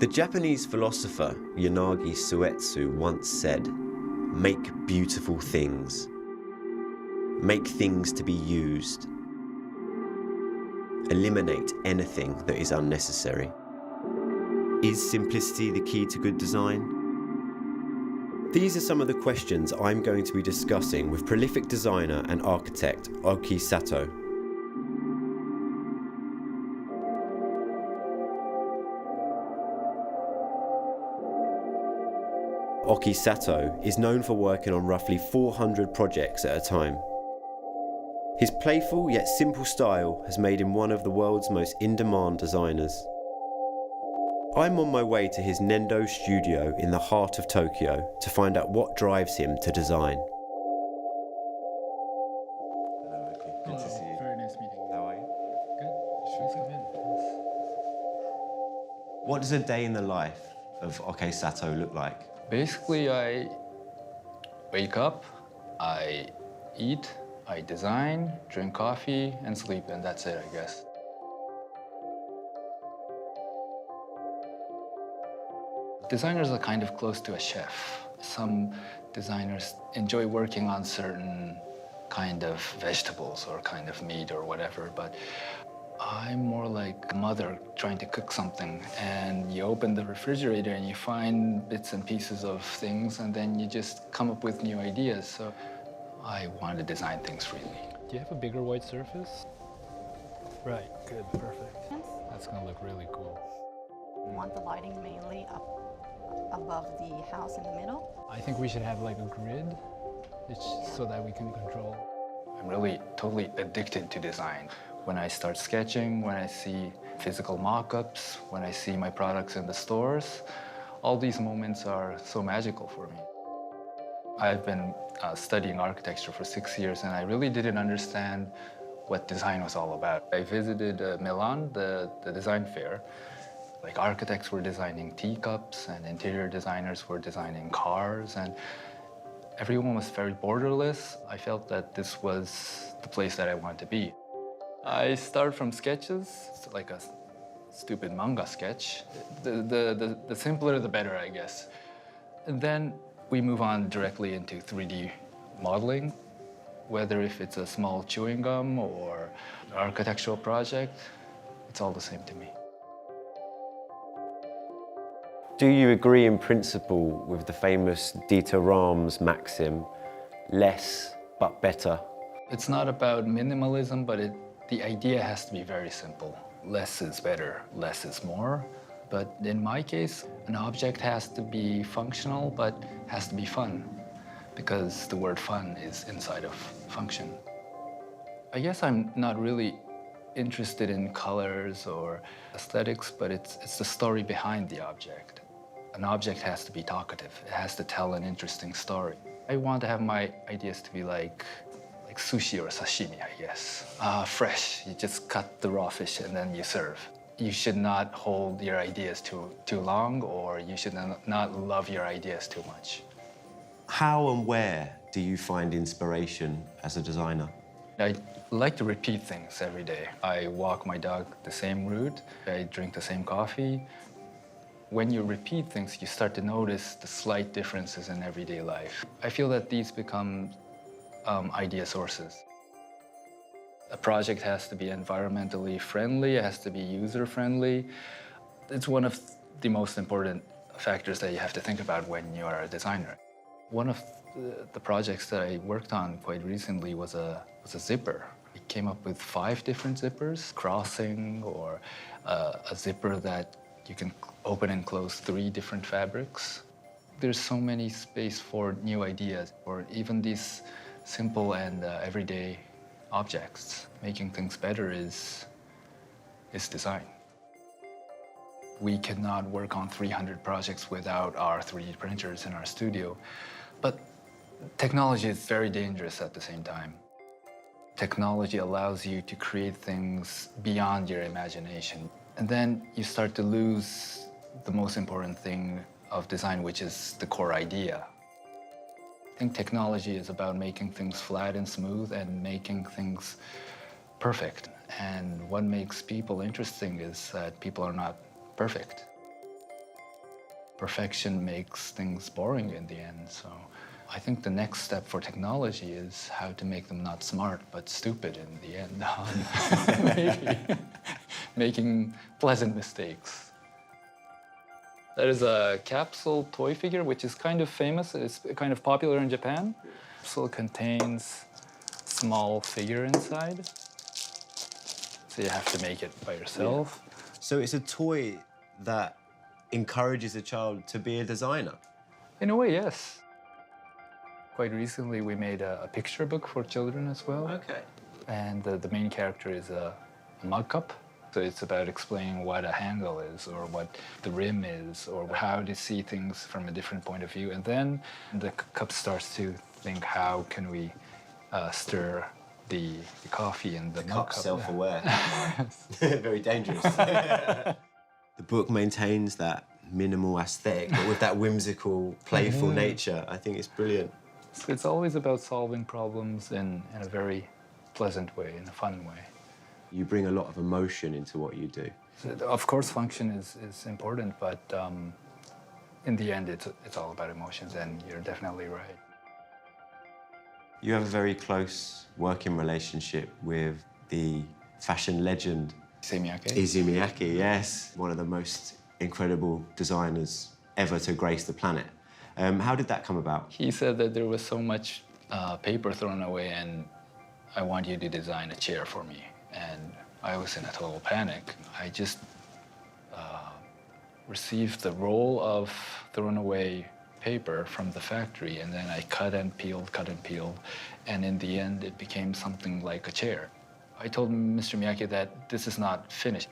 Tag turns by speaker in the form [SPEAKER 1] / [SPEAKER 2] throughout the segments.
[SPEAKER 1] The Japanese philosopher Yanagi Suetsu once said, "Make beautiful things. Make things to be used. Eliminate anything that is unnecessary." Is simplicity the key to good design? These are some of the questions I'm going to be discussing with prolific designer and architect Oki Sato. Oki Sato is known for working on roughly 400 projects at a time. His playful yet simple style has made him one of the world's most in-demand designers. I'm on my way to his Nendo studio in the heart of Tokyo to find out what drives him to design. Hello, Oki. Good to see you.
[SPEAKER 2] Very nice meeting you.
[SPEAKER 1] How are you?
[SPEAKER 2] Good. Please come in.
[SPEAKER 1] What does a day in the life of Oki Sato look like?
[SPEAKER 2] Basically, I wake up, I eat, I design, drink coffee, and sleep, and that's it, I guess. Designers are kind of close to a chef. Some designers enjoy working on certain kind of vegetables or kind of meat or whatever, but I'm more like a mother trying to cook something, and you open the refrigerator and you find bits and pieces of things, and then you just come up with new ideas. So I want to design things really.
[SPEAKER 3] Do you have a bigger white surface? Right, good, perfect. That's gonna look really cool.
[SPEAKER 4] We want the lighting mainly up above the house in the middle.
[SPEAKER 3] I think we should have like a grid so that we can control.
[SPEAKER 2] I'm really totally addicted to design. When I start sketching, when I see physical mock-ups, when I see my products in the stores, all these moments are so magical for me. I've been studying architecture for 6 years, and I really didn't understand what design was all about. I visited Milan, the design fair. Like, architects were designing teacups, and interior designers were designing cars, and everyone was very borderless. I felt that this was the place that I wanted to be. I start from sketches, like a stupid manga sketch. The simpler, the better, I guess. And then we move on directly into 3D modeling, whether if it's a small chewing gum or an architectural project, it's all the same to me.
[SPEAKER 1] Do you agree in principle with the famous Dieter Rams maxim, less but better?
[SPEAKER 2] It's not about minimalism, but the idea has to be very simple. Less is better, less is more. But in my case, an object has to be functional, but has to be fun, because the word fun is inside of function. I guess I'm not really interested in colors or aesthetics, but it's the story behind the object. An object has to be talkative. It has to tell an interesting story. I want to have my ideas to be like sushi or sashimi, I guess. Fresh, you just cut the raw fish and then you serve. You should not hold your ideas too long, or you should not love your ideas too much.
[SPEAKER 1] How and where do you find inspiration as a designer?
[SPEAKER 2] I like to repeat things every day. I walk my dog the same route. I drink the same coffee. When you repeat things, you start to notice the slight differences in everyday life. I feel that these become idea sources. A project has to be environmentally friendly, it has to be user-friendly. It's one of the most important factors that you have to think about when you are a designer. One of the projects that I worked on quite recently was a zipper. We came up with 5 different zippers, crossing, or a zipper that you can open and close 3 different fabrics. There's so many space for new ideas, or even these simple and everyday objects. Making things better is design. We cannot work on 300 projects without our 3D printers in our studio, but technology is very dangerous at the same time. Technology allows you to create things beyond your imagination, and then you start to lose the most important thing of design, which is the core idea. I think technology is about making things flat and smooth and making things perfect. And what makes people interesting is that people are not perfect. perfection makes things boring in the end. So I think the next step for technology is how to make them not smart, but stupid in the end. Maybe making pleasant mistakes. There is a capsule toy figure, which is kind of famous. It's kind of popular in Japan. Capsule contains a small figure inside. So you have to make it by yourself.
[SPEAKER 1] Yeah. So it's a toy that encourages a child to be a designer?
[SPEAKER 2] In a way, yes. Quite recently, we made a picture book for children as well.
[SPEAKER 1] Okay.
[SPEAKER 2] And the main character is a mug cup. So it's about explaining what a handle is, or what the rim is, or how to see things from a different point of view. And then the cup starts to think, how can we stir the coffee in the mug cup?
[SPEAKER 1] Self-aware. Very dangerous. The book maintains that minimal aesthetic, but with that whimsical, playful nature. I think it's brilliant.
[SPEAKER 2] So it's always about solving problems in a very pleasant way, in a fun way.
[SPEAKER 1] You bring a lot of emotion into what you do.
[SPEAKER 2] So, of course, function is important, but in the end, it's all about emotions, and you're definitely right.
[SPEAKER 1] You have a very close working relationship with the fashion legend
[SPEAKER 2] Issey
[SPEAKER 1] Miyake, yes. One of the most incredible designers ever to grace the planet. How did that come about?
[SPEAKER 2] He said that there was so much paper thrown away, and I want you to design a chair for me. And I was in a total panic. I just received the roll of thrown away paper from the factory, and then I cut and peeled, and in the end, it became something like a chair. I told Mr. Miyake that this is not finished.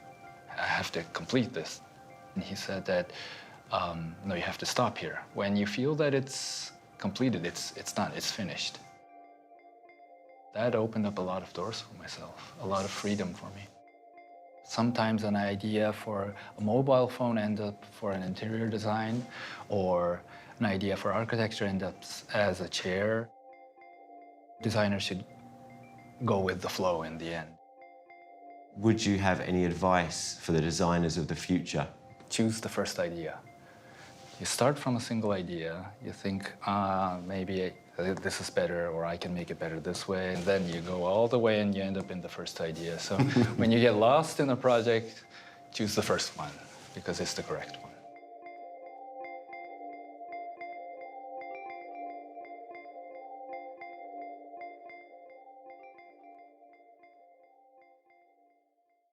[SPEAKER 2] I have to complete this. And he said that, no, you have to stop here. When you feel that it's completed, it's done, it's finished. That opened up a lot of doors for myself, a lot of freedom for me. Sometimes an idea for a mobile phone ends up for an interior design, or an idea for architecture ends up as a chair. Designers should go with the flow in the end.
[SPEAKER 1] Would you have any advice for the designers of the future?
[SPEAKER 2] Choose the first idea. You start from a single idea. You think, maybe this is better, or I can make it better this way. And then you go all the way and you end up in the first idea. So when you get lost in a project, choose the first one, because it's the correct one.